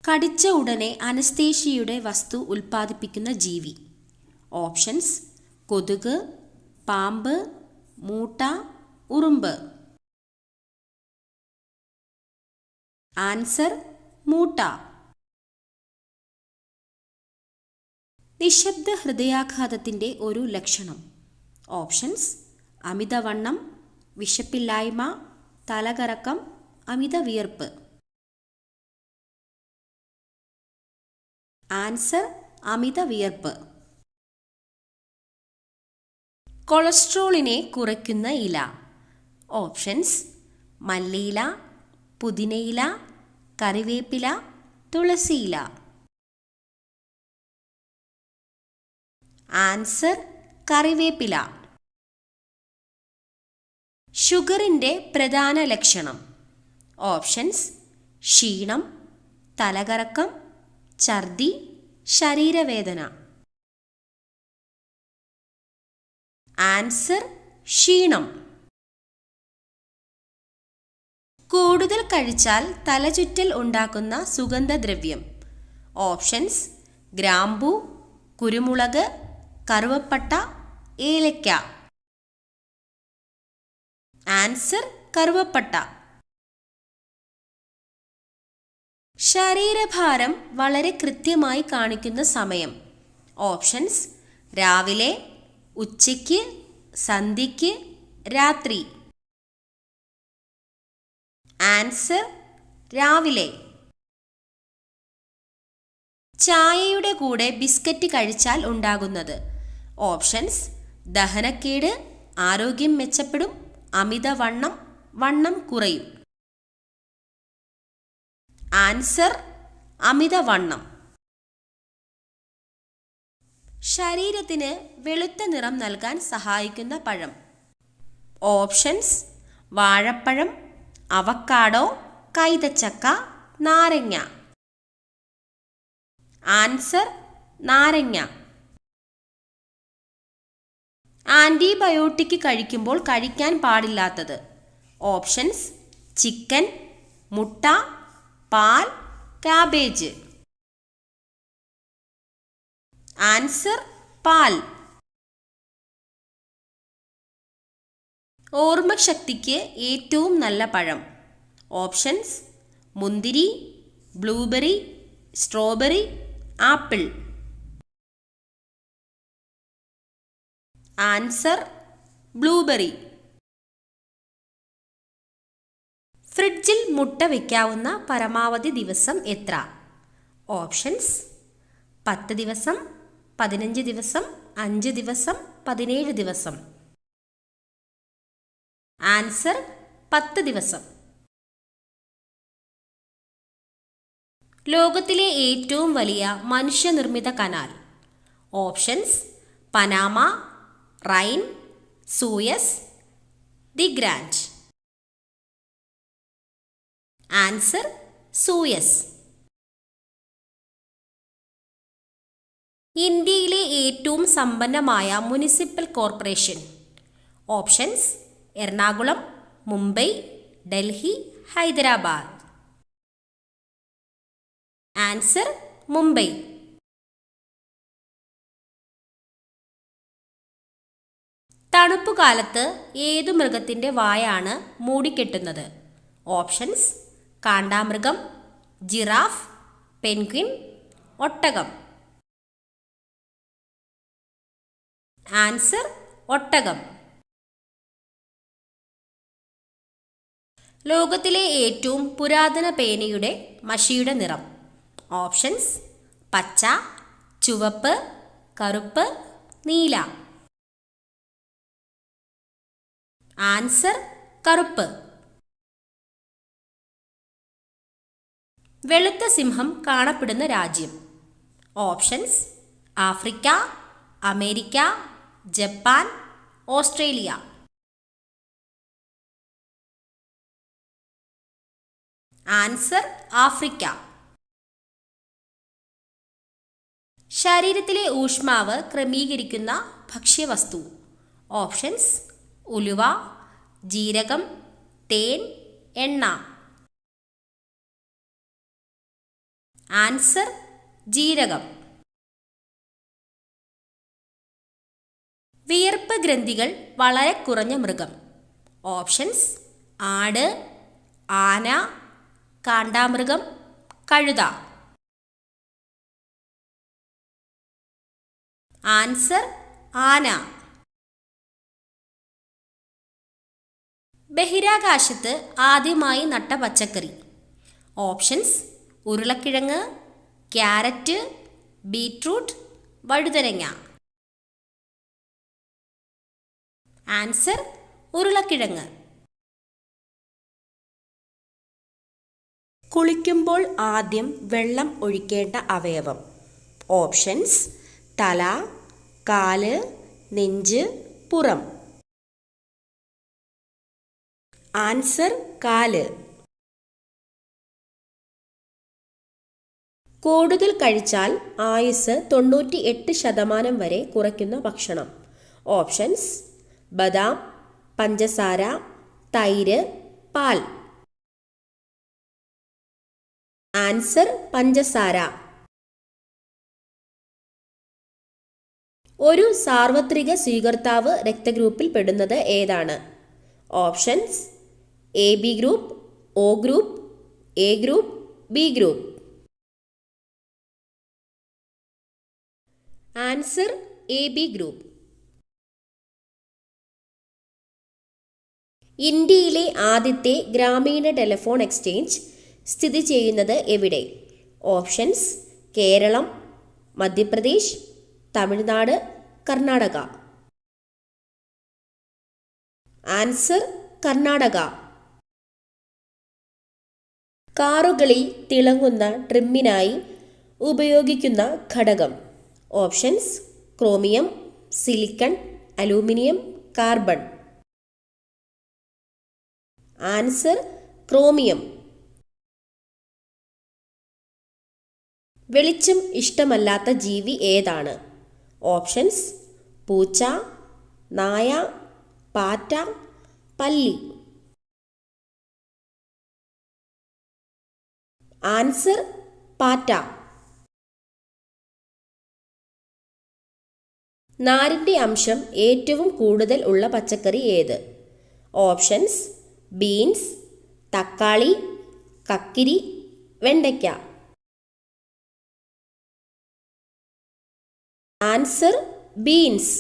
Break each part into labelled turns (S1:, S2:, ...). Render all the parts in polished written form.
S1: കടിച്ച ഉടനെ അനസ്തേഷ്യയുടെ വസ്തു ഉൽപ്പാദിപ്പിക്കുന്ന ജീവി. ഓപ്ഷൻസ്: കൊതുക്, പാമ്പ്, മൂട്ട, ഉറുമ്പ്. ആൻസർ: മൂട്ട. നിശബ്ദ ഹൃദയാഘാതത്തിൻ്റെ ഒരു ലക്ഷണം. ഓപ്ഷൻസ്: അമിതവണ്ണം, വിശപ്പില്ലായ്മ, തലകറക്കം, അമിത വിയർപ്പ്. ആൻസർ: അമിത വിയർപ്പ്. കൊളസ്ട്രോളിനെ കുറയ്ക്കുന്ന ഇല. ഓപ്ഷൻസ്: മല്ലിയില, പുതിനയില, കറിവേപ്പില, തുളസിയില. ആൻസർ: കറിവേപ്പില. ഷുഗറിൻ്റെ പ്രധാന ലക്ഷണം. ഓപ്ഷൻസ്: ക്ഷീണം, തലകറക്കം, ഛർദി, ശരീരവേദന. ആൻസർ: ക്ഷീണം. കൂടുതൽ കഴിച്ചാൽ തലചുറ്റൽ ഉണ്ടാക്കുന്ന സുഗന്ധദ്രവ്യം. ഓപ്ഷൻസ്: ഗ്രാമ്പൂ, കുരുമുളക്, കറുവപ്പട്ട, ഏലക്ക. ആൻസർ: കറുവപ്പട്ട. ശരീരഭാരം വളരെ കൃത്യമായി കാണിക്കുന്ന സമയം. ഓപ്ഷൻസ്: രാവിലെ, ഉച്ചയ്ക്ക്, സന്ധ്യയ്ക്ക്, രാത്രി. ആൻസർ: രാവിലെ. ചായയുടെ കൂടെ ബിസ്ക്കറ്റ് കഴിച്ചാൽ ഉണ്ടാകുന്നത്. ഓപ്ഷൻസ്: ദഹനക്കേട്, ആരോഗ്യം മെച്ചപ്പെടും, അമിതവണ്ണം, വണ്ണം കുറയും. ആൻസർ: അമിതവണ്ണം. ശരീരത്തിന് വെളുത്ത നിറം നൽകാൻ സഹായിക്കുന്ന പഴം. ഓപ്ഷൻസ്: വാഴപ്പഴം, അവക്കാഡോ, കൈതച്ചക്ക, നാരങ്ങ. ആൻസർ: നാരങ്ങ. ആൻറ്റിബയോട്ടിക് കഴിക്കുമ്പോൾ കഴിക്കാൻ പാടില്ലാത്തത്. ഓപ്ഷൻസ്: ചിക്കൻ, മുട്ട, പാൽ, കാബേജ്. ആൻസർ: പാൽ. ഓർമ്മശക്തിക്ക് ഏറ്റവും നല്ല പഴം. ഓപ്ഷൻസ്: മുന്തിരി, blueberry, strawberry, apple. Answer: blueberry. ഫ്രിഡ്ജിൽ മുട്ട വയ്ക്കാവുന്ന പരമാവധി ദിവസം എത്ര? ഓപ്ഷൻസ്: 10 ദിവസം, 15 ദിവസം, 5 ദിവസം, 17 ദിവസം. ആൻസർ: 10 ദിവസം. ലോകത്തിലെ ഏറ്റവും വലിയ മനുഷ്യനിർമ്മിത കനാൽ. Options: Panama, Rhine, Suez, the Grand. Answer: Suez. ഇന്ത്യയിലെ ഏറ്റവും സമ്പന്നമായ municipal corporation. Options: Ernakulam, Mumbai, Delhi, Hyderabad. Answer: Mumbai. തണുപ്പുകാലത്ത് ഏതു മൃഗത്തിൻ്റെ വായാണ് മൂടിക്കെട്ടുന്നത്? ഓപ്ഷൻസ്: കാണ്ടാമൃഗം, ജിറാഫ്, പെൻഗ്വിൻ, ഒട്ടകം. ആൻസർ: ഒട്ടകം. ലോകത്തിലെ ഏറ്റവും പുരാതന പേനയുടെ മഷിയുടെ നിറം. ഓപ്ഷൻസ്: പച്ച, ചുവപ്പ്, കറുപ്പ്, നീല. ആൻസർ: കറുപ്പ്. വെളുത്ത സിംഹം കാണപ്പെടുന്ന രാജ്യം. Options: Africa, America, Japan, Australia. Answer: Africa. ശരീരത്തിലെ ഊഷ്മാവ് ക്രമീകരിക്കുന്ന ഭക്ഷ്യവസ്തു. ഓപ്ഷൻസ്: ഉലുവ, ജീരകം, തേൻ, എണ്ണ. ആൻസർ ജീരകം. വിയർപ്പ് ഗ്രന്ഥികൾ വളരെ കുറഞ്ഞ മൃഗം. ഓപ്ഷൻസ് ആട്, ആന, കാണ്ടാമൃഗം, കഴുത. ആൻസർ ആന. ബഹിരാകാശത്ത് ആദ്യമായി നട്ട പച്ചക്കറി. ഓപ്ഷൻസ് ഉരുളക്കിഴങ്ങ്, ക്യാരറ്റ്, ബീറ്റ്റൂട്ട്, വഴുതനങ്ങ. ആൻസർ ഉരുളക്കിഴങ്ങ്. കുളിക്കുമ്പോൾ ആദ്യം വെള്ളം ഒഴിക്കേണ്ട അവയവം. ഓപ്ഷൻസ് തല, കാല്, നെഞ്ച്, പുറം. ആൻസർ കാല്. കൂടുതൽ കഴിച്ചാൽ ആയുസ് 98% വരെ കുറയ്ക്കുന്ന ഭക്ഷണം. ഓപ്ഷൻസ് ബദാം, പഞ്ചസാര, തൈര്, പാൽ. ആൻസർ പഞ്ചസാര. ഒരു സാർവത്രിക സ്വീകർത്താവ് രക്തഗ്രൂപ്പിൽ പെടുന്നത് ഏതാണ്? Options A B group, O group, A group, B group. Answer A B group. ഇന്ത്യയിലെ ആദ്യത്തെ ഗ്രാമീണ ടെലിഫോൺ എക്സ്ചേഞ്ച് സ്ഥിതി ചെയ്യുന്നത് എവിടെ? ഓപ്ഷൻസ് കേരളം, മധ്യപ്രദേശ്, തമിഴ്നാട്, കർണാടക. ആൻസർ കർണാടക. കാറുകളിൽ തിളങ്ങുന്ന ട്രിമ്മിനായി ഉപയോഗിക്കുന്ന ഘടകം. Options chromium, silicon, aluminium, carbon. Answer chromium. വെളിച്ചം ഇഷ്ടമല്ലാത്ത ജീവി ഏതാണ്? ഓപ്ഷൻസ് പൂച്ച, നായ, പാറ്റ, പല്ലി. ആൻസർ പാറ്റ. നാരിൻ്റെ അംശം ഏറ്റവും കൂടുതൽ ഉള്ള പച്ചക്കറി ഏത്? ഓപ്ഷൻസ് ബീൻസ്, തക്കാളി, കക്കിരി, വെണ്ടയ്ക്ക. Answer beans.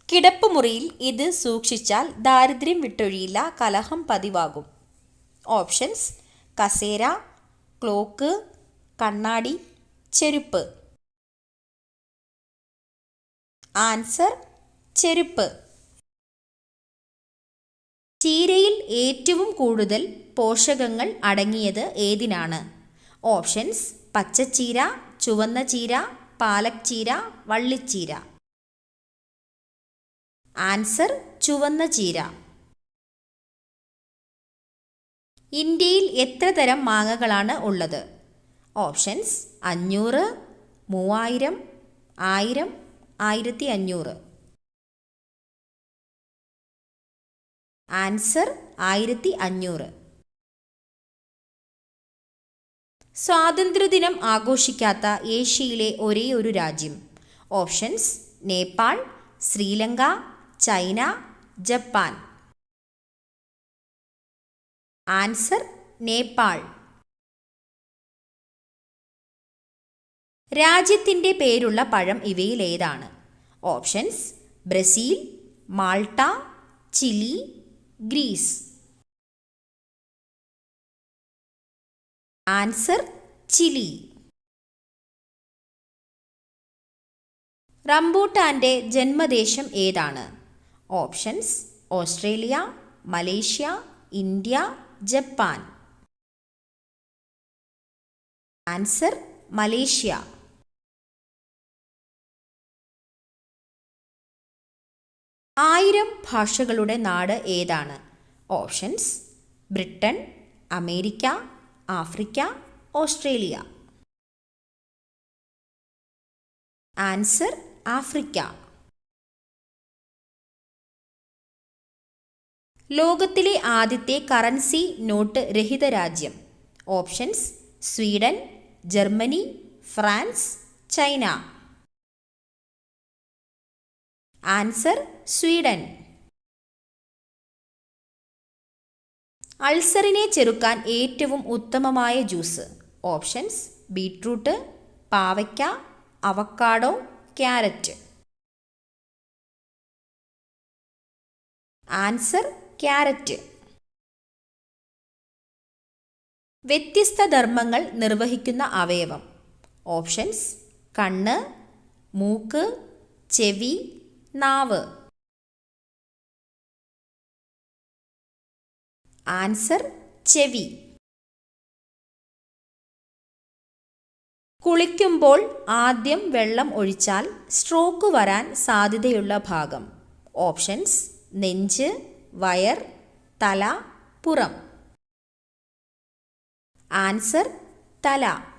S1: കിടപ്പുമുറിയിൽ ഇത് സൂക്ഷിച്ചാൽ ദാരിദ്ര്യം വിട്ടൊഴിയില്ല, കലഹം പതിവാകും. ഓപ്ഷൻസ് കസേര, ക്ലോക്ക്, കണ്ണാടി, ചെരുപ്പ്. ആൻസർ ചെരുപ്പ്. ചീരയിൽ ഏറ്റവും കൂടുതൽ പോഷകങ്ങൾ അടങ്ങിയത് ഏതിനാണ്? ഓപ്ഷൻസ് പച്ചച്ചീര, ചുവന്ന ചീര, പാലക്ചീര, വള്ളിച്ചീര. ആൻസർ ചുവന്ന ചീര. ഇന്ത്യയിൽ എത്ര തരം മാങ്ങകളാണ് ഉള്ളത്? ഓപ്ഷൻസ് 500, 3000, 1000, 1500. ആൻസർ 1500. സ്വാതന്ത്ര്യദിനം ആഘോഷിക്കാത്ത ഏഷ്യയിലെ ഒരേ ഒരു രാജ്യം. Options Nepal, Sri Lanka, China, Japan. Answer Nepal. രാജ്യത്തിൻ്റെ പേരുള്ള പഴം ഇവയിൽ ഏതാണ്? Options Brazil, Malta, Chile, Greece. Answer Chile. റംബൂട്ടാൻ്റെ ജന്മദേശം ഏതാണ്? Options Australia, Malaysia, India, Japan. Answer Malaysia. ആയിരം ഭാഷകളുടെ നാട് ഏതാണ്? Options Britain, America, Africa, Australia. Answer Africa. ലോകത്തിലെ ആദ്യത്തെ കറൻസി നോട്ട് രഹിത രാജ്യം. Options Sweden, Germany, France, China. Answer Sweden. അൾസറിനെ ചെറുക്കാൻ ഏറ്റവും ഉത്തമമായ ജ്യൂസ്. ഓപ്ഷൻസ് ബീട്രൂട്ട്, പാവയ്ക്ക, അവക്കാഡോ, ക്യാരറ്റ്. Answer carrot. വ്യത്യസ്ത ധർമ്മങ്ങൾ നിർവഹിക്കുന്ന അവയവം. ഓപ്ഷൻസ് കണ്ണ്, മൂക്ക്, ചെവി, നാവ്. ആൻസർ ചെവി. കുളിക്കുമ്പോൾ ആദ്യം വെള്ളം ഒഴിച്ചാൽ സ്ട്രോക്ക് വരാൻ സാധ്യതയുള്ള ഭാഗം. ഓപ്ഷൻസ് നെഞ്ച്, വയർ, തല, പുറം. ആൻസർ തല.